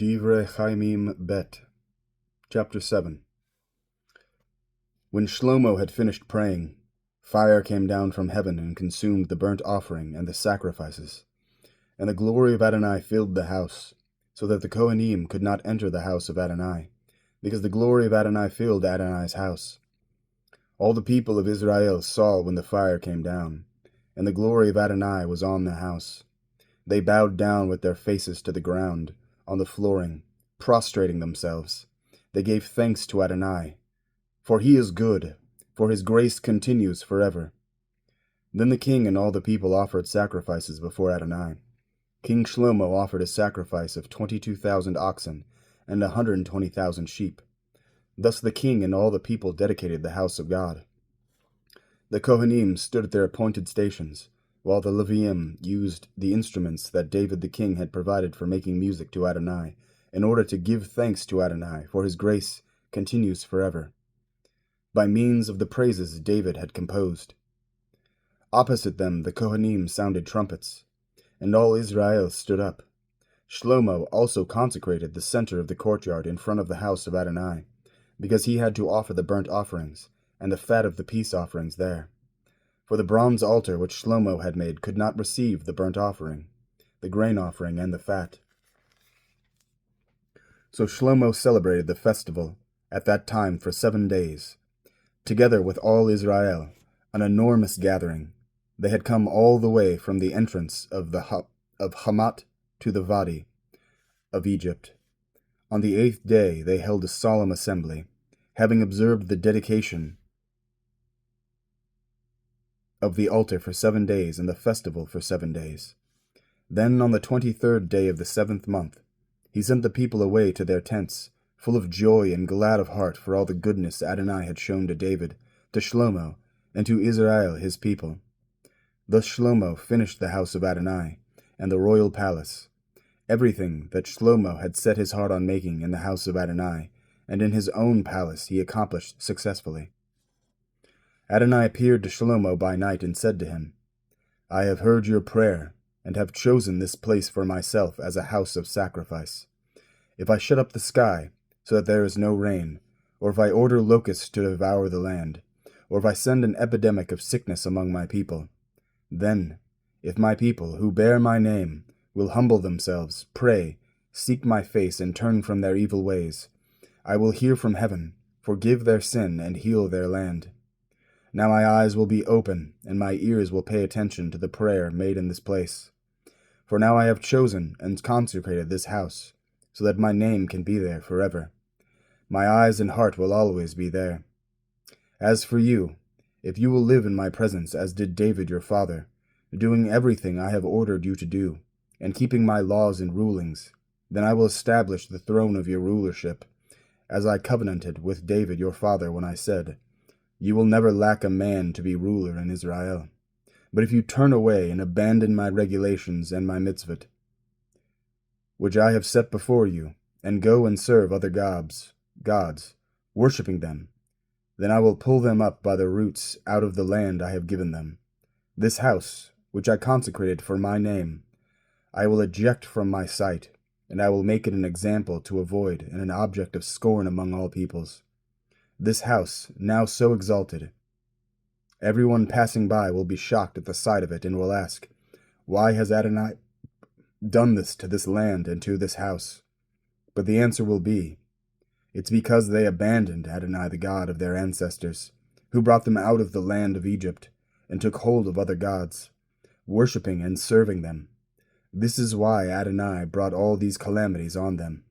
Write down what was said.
Divrei-Hayamim Bet, Chapter 7. When Shlomo had finished praying, fire came down from heaven and consumed the burnt offering and the sacrifices. And the glory of Adonai filled the house, so that the Kohanim could not enter the house of Adonai, because the glory of Adonai filled Adonai's house. All the people of Israel saw when the fire came down, and the glory of Adonai was on the house. They bowed down with their faces to the ground, on the flooring, prostrating themselves. They gave thanks to Adonai, for he is good, for his grace continues forever. Then the king and all the people offered sacrifices before Adonai. King Shlomo offered a sacrifice of 22,000 oxen and 120,000 sheep. Thus the king and all the people dedicated the house of God. The Kohanim stood at their appointed stations, while the Leviim used the instruments that David the king had provided for making music to Adonai, in order to give thanks to Adonai, for his grace continues forever, by means of the praises David had composed. Opposite them the Kohanim sounded trumpets, and all Israel stood up. Shlomo also consecrated the center of the courtyard in front of the house of Adonai, because he had to offer the burnt offerings and the fat of the peace offerings there. For the bronze altar which Shlomo had made could not receive the burnt offering, the grain offering, and the fat. So Shlomo celebrated the festival at that time for 7 days, together with all Israel, an enormous gathering. They had come all the way from the entrance of Hamat to the Vadi of Egypt. On the 8th day they held a solemn assembly, having observed the dedication of the altar for 7 days and the festival for 7 days. Then on the 23rd day of the 7th month, he sent the people away to their tents, full of joy and glad of heart for all the goodness Adonai had shown to David, to Shlomo, and to Israel his people. Thus Shlomo finished the house of Adonai, and the royal palace, everything that Shlomo had set his heart on making in the house of Adonai, and in his own palace he accomplished successfully. Adonai appeared to Shlomo by night and said to him, I have heard your prayer, and have chosen this place for myself as a house of sacrifice. If I shut up the sky, so that there is no rain, or if I order locusts to devour the land, or if I send an epidemic of sickness among my people, then, if my people, who bear my name, will humble themselves, pray, seek my face, and turn from their evil ways, I will hear from heaven, forgive their sin, and heal their land. Now my eyes will be open, and my ears will pay attention to the prayer made in this place. For now I have chosen and consecrated this house, so that my name can be there forever. My eyes and heart will always be there. As for you, if you will live in my presence as did David your father, doing everything I have ordered you to do, and keeping my laws and rulings, then I will establish the throne of your rulership, as I covenanted with David your father when I said, You will never lack a man to be ruler in Israel. But if you turn away and abandon my regulations and my mitzvot, which I have set before you, and go and serve other gods, worshipping them, then I will pull them up by the roots out of the land I have given them. This house, which I consecrated for my name, I will eject from my sight, and I will make it an example to avoid and an object of scorn among all peoples. This house, now so exalted, everyone passing by will be shocked at the sight of it and will ask, Why has Adonai done this to this land and to this house? But the answer will be, It's because they abandoned Adonai the God of their ancestors, who brought them out of the land of Egypt, and took hold of other gods, worshipping and serving them. This is why Adonai brought all these calamities on them.